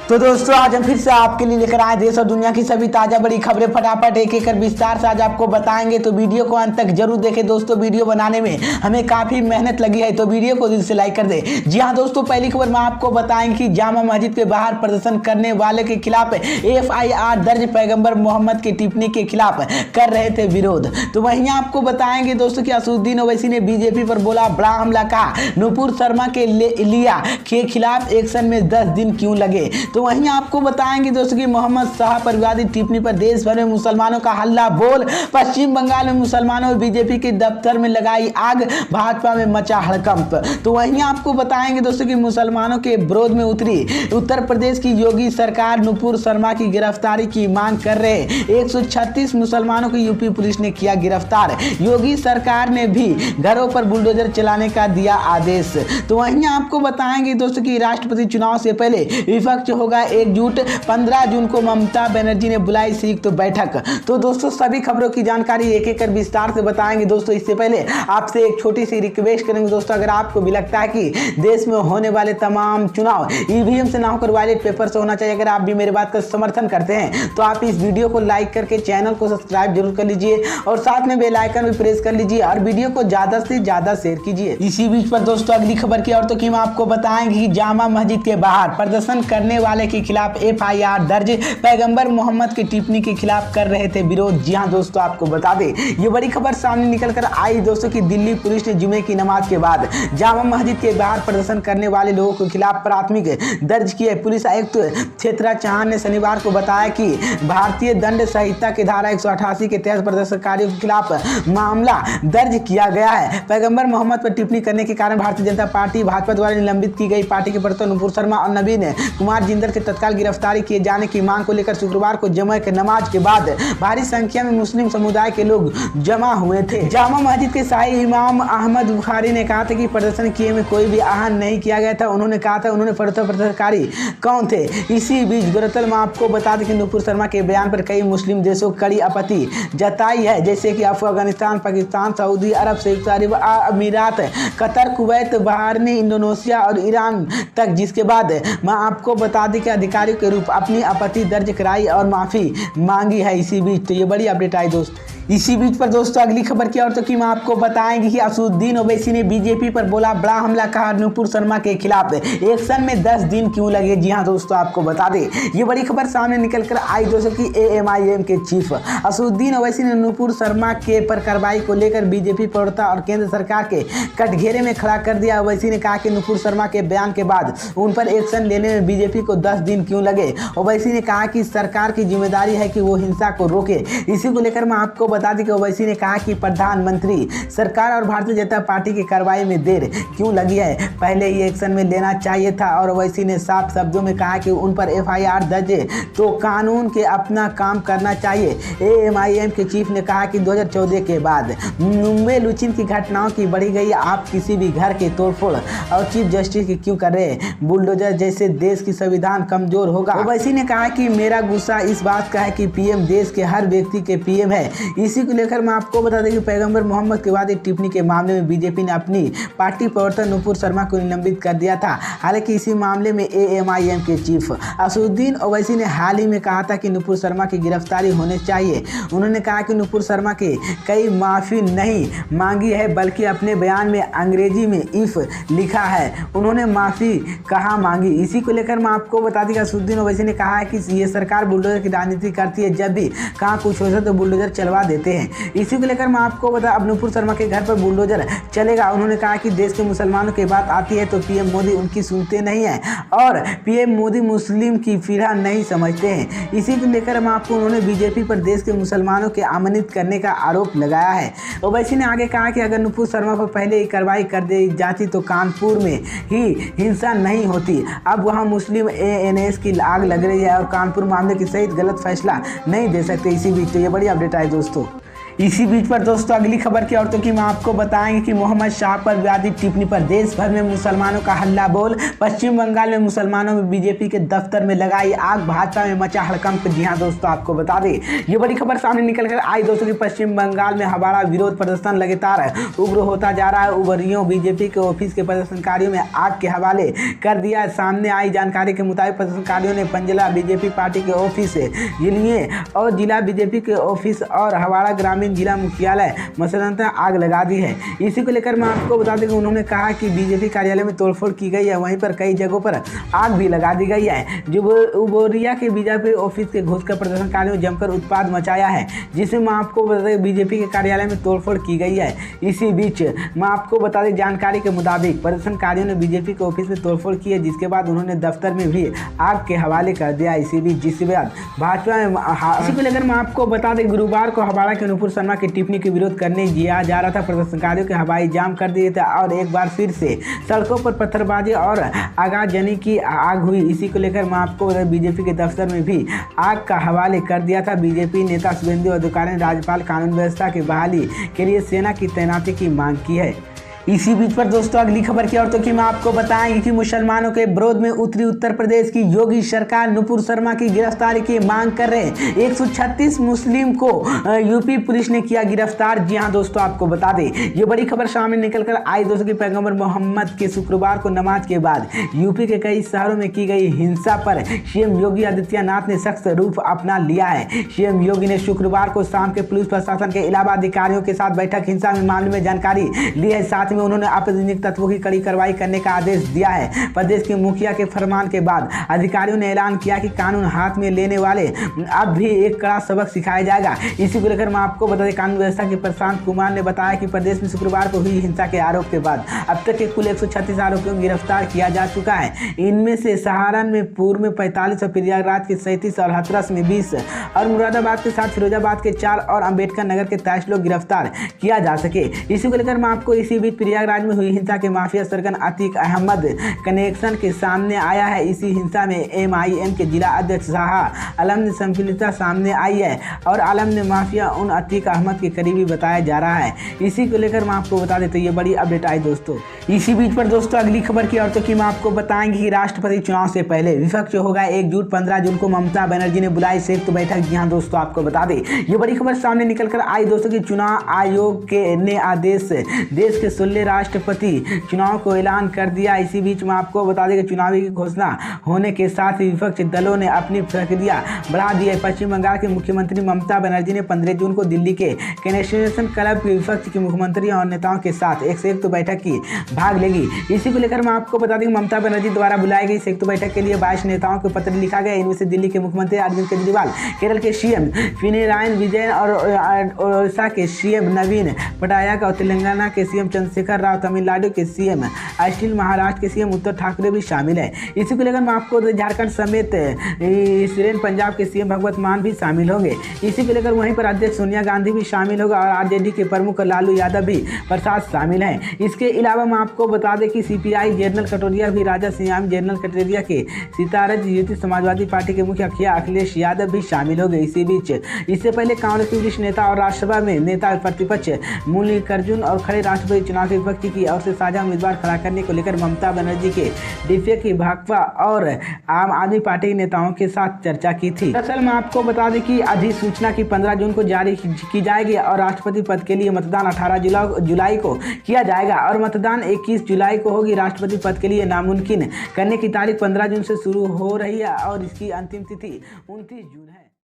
तो दोस्तों आज हम फिर से आपके लिए लेकर आए देश और दुनिया की सभी ताजा बड़ी खबरें फटाफट एक एक कर विस्तार से आज आपको बताएंगे। तो वीडियो को अंत तक जरूर देखें दोस्तों। वीडियो बनाने में हमें काफी मेहनत लगी है, तो वीडियो को दिल से लाइक कर दे। जी हाँ दोस्तों, पहली खबर में आपको बताएंगे कि जामा मस्जिद के बाहर प्रदर्शन करने वाले के खिलाफ FIR दर्ज, पैगंबर मोहम्मद की टिप्पणी के खिलाफ कर रहे थे विरोध। तो वहीं आपको बताएंगे दोस्तों कि असदुद्दीन ओवैसी ने बीजेपी पर बोला बड़ा हमला, कहा नुपुर शर्मा के लिया के खिलाफ एक्शन में 10 दिन क्यों लगे। तो वहीं आपको बताएंगे दोस्तों कि मोहम्मद शाह पर विवादित टिप्पणी पर देश भर में मुसलमानों का हल्ला बोल। पश्चिम बंगाल में मुसलमानों ने बीजेपी के दफ्तर में लगाई आग, भाजपा में मचा हड़कंप। तो वहीं आपको बताएंगे दोस्तों कि मुसलमानों के विरोध में उतरी उत्तर प्रदेश की योगी सरकार, नुपुर शर्मा की गिरफ्तारी की मांग कर रहे 136 मुसलमानों को यूपी पुलिस ने किया गिरफ्तार। योगी सरकार ने भी घरों पर बुलडोजर चलाने का दिया आदेश। तो वहीं आपको बताएंगे दोस्तों कि राष्ट्रपति चुनाव से पहले विपक्ष होगा एकजुट, 15 जून को ममता बनर्जी ने बुलाई संयुक्त बैठक। तो दोस्तों सभी खबरों की जानकारी एक एक कर विस्तार से बताएंगे दोस्तों। इससे पहले आपसे एक छोटी सी रिक्वेस्ट करेंगे दोस्तों, अगर आपको भी लगता है कि देश में होने वाले तमाम चुनाव EVM से ना होकर बैलेट पेपर से होना चाहिए, अगर आप भी मेरे बात का समर्थन करते हैं तो आप इस वीडियो को लाइक करके चैनल को सब्सक्राइब जरूर कर लीजिए और साथ में बेल आइकन भी प्रेस कर लीजिए और वीडियो को ज्यादा से ज्यादा शेयर कीजिए। इसी बीच पर दोस्तों अगली खबर की और तो हम आपको बताएंगे कि जामा मस्जिद के बाहर प्रदर्शन करने वाले के खिलाफ FIR दर्ज, पैगंबर मोहम्मद की टिप्पणी के खिलाफ कर रहे थे विरोध। जी हां दोस्तों, आपको बता दें ये बड़ी खबर सामने निकल कर आई दोस्तों कि दिल्ली पुलिस ने जुमे की नमाज के बाद जामा मस्जिद के बाहर प्रदर्शन करने वाले लोगों के खिलाफ प्राथमिक दर्ज की है। पुलिस आयुक्त क्षेत्रा चौहान ने शनिवार को बताया कि भारतीय दंड संहिता की धारा 188 के तहत प्रदर्शनकारियों के खिलाफ मामला दर्ज किया गया है। पैगंबर मोहम्मद पर टिप्पणी करने के कारण भारतीय जनता पार्टी भाजपा द्वारा निलंबित की गई पार्टी के प्रवक्ता नुपुर शर्मा और नवीन कुमार जिंदल के तत्काल गिरफ्तारी किए जाने की मांग को लेकर शुक्रवार को जुमे की नमाज के बाद भारी संख्या में मुस्लिम समुदाय के लोग जमा हुए थे। जामा मस्जिद के शाही इमाम अहमद बुखारी ने कहा था कि प्रदर्शन किए में कोई भी आहन नहीं किया गया था। उन्होंने कहा था उन्होंने प्रदर्शनकारी कौन थे। इसी बीच गुरतल में आपको बता दें कि नुपुर शर्मा के बयान पर कई मुस्लिम देशों कड़ी आपत्ति जताई है, जैसे कि अफगानिस्तान, पाकिस्तान, सऊदी अरब, संयुक्त अरब अमीरात, कतर, कुवैत, बहरीन, इंडोनेशिया और ईरान तक। जिसके बाद मैं आपको बता दें कि अधिकारियों के रूप अपनी आपत्ति दर्ज कराई और माफी मांगी है। इसी बीच तो ये बड़ी अपडेट आई दोस्त। इसी बीच पर दोस्तों अगली खबर की और तो हम आपको बताएंगे कि असदुद्दीन ओवैसी ने बीजेपी पर बोला बड़ा हमला, कहा नुपुर शर्मा के खिलाफ एक्शन में 10 दिन क्यों लगे। जी हां दोस्तों, आपको बता दें ये बड़ी खबर सामने निकल कर आई दोस्तों कि AMIM के चीफ असदुद्दीन ओवैसी ने नुपुर शर्मा के पर कार्रवाई को लेकर बीजेपी प्रवक्ता और केंद्र सरकार के कटघरे में खड़ा कर दिया। ओवैसी ने कहा कि नुपुर शर्मा के बयान के बाद उन पर एक्शन लेने में बीजेपी को 10 दिन क्यों लगे। ओवैसी ने कहा कि सरकार की जिम्मेदारी है कि वो हिंसा को रोके। इसी को लेकर मैं आपको बता दें कि ओवैसी ने कहा कि प्रधानमंत्री सरकार और भारतीय जनता पार्टी की कार्रवाई में देर क्यों लगी है, पहले ही एक्शन में लेना चाहिए था। और ओवैसी ने साफ शब्दों में कहा कि उन पर FIR दर्ज तो कानून के अपना काम करना चाहिए। AMIM के चीफ ने कहा कि 2014 के बाद मुंबई लूचिंग की घटनाओं की बढ़ी गई, आप किसी भी घर के तोड़फोड़ और चीफ जस्टिस की क्यों कर रहे हैं, बुलडोजर जैसे देश की संविधान कमजोर होगा। ओवैसी ने कहा कि मेरा गुस्सा इस बात का है कि PM देश के हर व्यक्ति के PM है। इसी को लेकर मैं आपको बता दें कि पैगंबर मोहम्मद के बाद एक टिप्पणी के मामले में बीजेपी ने अपनी पार्टी प्रवक्ता नुपुर शर्मा को निलंबित कर दिया था। हालांकि इसी मामले में AMIM के चीफ असदुद्दीन ओवैसी ने हाल ही में कहा था कि नुपुर शर्मा की गिरफ्तारी होनी चाहिए। उन्होंने कहा कि नुपुर शर्मा के कई माफी नहीं मांगी है, बल्कि अपने बयान में अंग्रेजी में इफ लिखा है, उन्होंने माफी कहाँ मांगी। इसी को लेकर मैं आपको बता दें कि असदुद्दीन ओवैसी ने कहा है कि ये सरकार बुलडोजर की राजनीति करती है, जब भी कहाँ कुछ होता है तो बुलडोजर चलवा देते हैं। इसी को लेकर मैं आपको बता अब नुपुर शर्मा के घर पर बुलडोजर चलेगा। उन्होंने कहा कि देश के मुसलमानों की बात आती है तो PM मोदी उनकी सुनते नहीं है और PM मोदी मुस्लिम की फिरा नहीं समझते हैं। इसी को लेकर मैं आपको उन्होंने बीजेपी पर देश के मुसलमानों के आमंत्रित करने का आरोप लगाया है। ओवैसी ने आगे कहा कि अगर नुपुर शर्मा पर पहले ही कार्रवाई कर दी जाती तो कानपुर में ही हिंसा नहीं होती। अब वहाँ मुस्लिम ANS की आग लग रही है और कानपुर मामले की सही गलत फैसला नहीं दे सकते। इसी बीच तो ये बड़ी अपडेट आई दोस्तों। इसी बीच पर दोस्तों अगली खबर की औरतों की मैं आपको बताएंगे कि मोहम्मद शाह पर विवादित टिप्पणी पर देश भर में मुसलमानों का हल्ला बोल। पश्चिम बंगाल में मुसलमानों में बीजेपी के दफ्तर में लगाई आग, भाजपा में मचा हड़कंप। जी हां दोस्तों, आपको बता दें ये बड़ी खबर सामने निकल कर आई दोस्तों कि पश्चिम बंगाल में हमारा विरोध प्रदर्शन लगातार उग्र होता जा रहा है। उग्रवादियों बीजेपी के ऑफिस के प्रदर्शनकारियों में आग के हवाले कर दिया। सामने आई जानकारी के मुताबिक प्रदर्शनकारियों ने पंजिला बीजेपी पार्टी के ऑफिस, जिले और जिला बीजेपी के ऑफिस और हवाड़ा ग्रामीण जिला मुख्यालय मसलन आग लगा दी है। इसी को लेकर मैं आपको बता दें कि उन्होंने कहा कि बीजेपी कार्यालय में तोड़फोड़ की गई है, वहीं पर कई जगहों पर आग भी लगा दी गई है। जो बोरिया के बीजेपी ऑफिस के घुसकर प्रदर्शनकारियों ने जमकर उत्पाद मचाया है, जिसमें मैं आपको बता दें बीजेपी के कार्यालय में तोड़फोड़ की गई है। इसी बीच मैं आपको बता दें जानकारी के मुताबिक प्रदर्शनकारियों ने बीजेपी के ऑफिस में तोड़फोड़ की है, जिसके बाद उन्होंने दफ्तर में भी आग के हवाले कर दिया। इसी बीच जिसके बाद भाजपा में इसी को लेकर मैं आपको बता दें गुरुवार को हवाड़ा के नुपुर शर्मा की टिप्पणी के विरोध करने दिया जा रहा था। प्रदर्शनकारियों के हवाई जाम कर दिए थे और एक बार फिर से सड़कों पर पत्थरबाजी और आगाजनी की आग हुई। इसी को लेकर मैं आपको बीजेपी के दफ्तर में भी आग का हवाले कर दिया था। बीजेपी नेता शुभेंदु अधिकारी ने राज्यपाल कानून व्यवस्था की बहाली के लिए सेना की तैनाती की मांग की है। इसी बीच पर दोस्तों अगली खबर की औरतों की मैं आपको बताएंगे कि मुसलमानों के विरोध में उतरी उत्तर प्रदेश की योगी सरकार नुपुर शर्मा की गिरफ्तारी की मांग कर रहे हैं। 136 मुस्लिम को यूपी पुलिस ने किया गिरफ्तार। जी हां दोस्तों, आपको बता दें ये बड़ी खबर सामने निकलकर आई दोस्तों की पैगंबर मोहम्मद के शुक्रवार को नमाज के बाद यूपी के कई शहरों में की गई हिंसा पर सीएम योगी आदित्यनाथ ने सख्त रूप अपना लिया है। सीएम योगी ने शुक्रवार को शाम के पुलिस प्रशासन के अलावा अधिकारियों के साथ बैठक हिंसा में मामले में जानकारी ली है। साथ में उन्होंने आपराधिक तत्वों की कड़ी कार्रवाई करने का आदेश दिया है। प्रदेश के मुखिया के फरमान के बाद अधिकारियों ने ऐलान किया कि कानून हाथ में लेने वाले अब भी एक कड़ा सबक सिखाया जाएगा। इसी को लेकर मैं आपको बता दें कानून व्यवस्था के प्रशांत कुमार ने बताया कि प्रदेश में शुक्रवार को हुई हिंसा के आरोप के बाद अब तक के कुल 136 आरोपियों को गिरफ्तार किया जा चुका है। इनमें से सहारन में पूर्व में 45 और प्रयागराज के 37 और हाथरस में 20 और मुरादाबाद के साथ फिरोजाबाद के 4 और अम्बेडकर नगर के 23 लोग गिरफ्तार किया जा सके। इसी को लेकर मैं आपको इसी बीच प्रयागराज में हुई हिंसा के माफिया सरगन अतीक अहमद कनेक्शन के सामने आया है। इसी हिंसा में एमआईएम के जिला अध्यक्ष शाह आलम ने संलिप्तता सामने आई है और आलम ने माफिया उन अतीक अहमद के करीबी बताया जा रहा है। इसी को लेकर मैं आपको बता दें तो ये बड़ी अपडेट आई दोस्तों। इसी बीच पर दोस्तों अगली खबर की औरतों की मैं आपको बताएंगे कि राष्ट्रपति चुनाव से पहले विपक्ष होगा एकजुट। 15 जून को ममता बनर्जी ने बुलाई संयुक्त बैठक। जी हां दोस्तों, आपको बता दें ये बड़ी खबर सामने निकलकर आई दोस्तों की चुनाव आयोग के ने आदेश देश के 16 राष्ट्रपति चुनाव को ऐलान कर दिया। इसी बीच में आपको बता दें कि चुनावी की घोषणा होने के साथ ही विपक्षी दलों ने अपनी प्रक्रिया बढ़ा दी है। पश्चिम बंगाल के मुख्यमंत्री ममता बनर्जी ने 15 जून को दिल्ली के कैनेशन क्लब के विपक्ष के मुख्यमंत्रियों और नेताओं के साथ एक संयुक्त बैठक की भाग लेगी। इसी को लेकर मैं आपको बता दें कि ममता बनर्जी द्वारा बुलाई गई संयुक्त बैठक के लिए 22 नेताओं को पत्र लिखा गया। इनमें से दिल्ली के मुख्यमंत्री अरविंद केजरीवाल, केरल के सीएम पिनराई विजयन और ओडिशा के सीएम नवीन पटनायक और तेलंगाना के सीएम चंद्रशेखर राव, तमिलनाडु के सीएम अस्टिल, महाराष्ट्र के सीएम उद्धव ठाकरे भी शामिल है। इसी को लेकर मैं आपको झारखंड समेत सिरेन पंजाब के सीएम भगवत मान भी शामिल होंगे। इसी को लेकर वहीं पर अध्यक्ष सोनिया गांधी भी शामिल होगा और आरजेडी के प्रमुख लालू यादव भी प्रसाद शामिल हैं। इसके अलावा मैं आपको बता दें कि सीपीआई जनरल कटोरिया भी राजा सियाम जनरल कटोरिया के सितारज युति समाजवादी पार्टी के मुख्य अखिलेश यादव भी शामिल हो गए। इसी बीच इससे पहले कांग्रेस के वरिष्ठ नेता और राज्यसभा में नेता प्रतिपक्ष मल्लिकार्जुन और खड़े राष्ट्रपति चुनाव के विपक्ष की ओर से साझा उम्मीदवार खड़ा करने को लेकर ममता बनर्जी के डिफे की भाकपा और आम आदमी पार्टी के नेताओं के साथ चर्चा की थी। दरअसल मैं आपको बता दें कि अधिसूचना की 15 जून को जारी की जाएगी और राष्ट्रपति पद के लिए मतदान 18 जुलाई को किया जाएगा और मतदान 21 जुलाई को होगी। राष्ट्रपति पद के लिए नामुमकिन करने की तारीख 15 जून से शुरू हो रही है और इसकी अंतिम तिथि 29 जून है।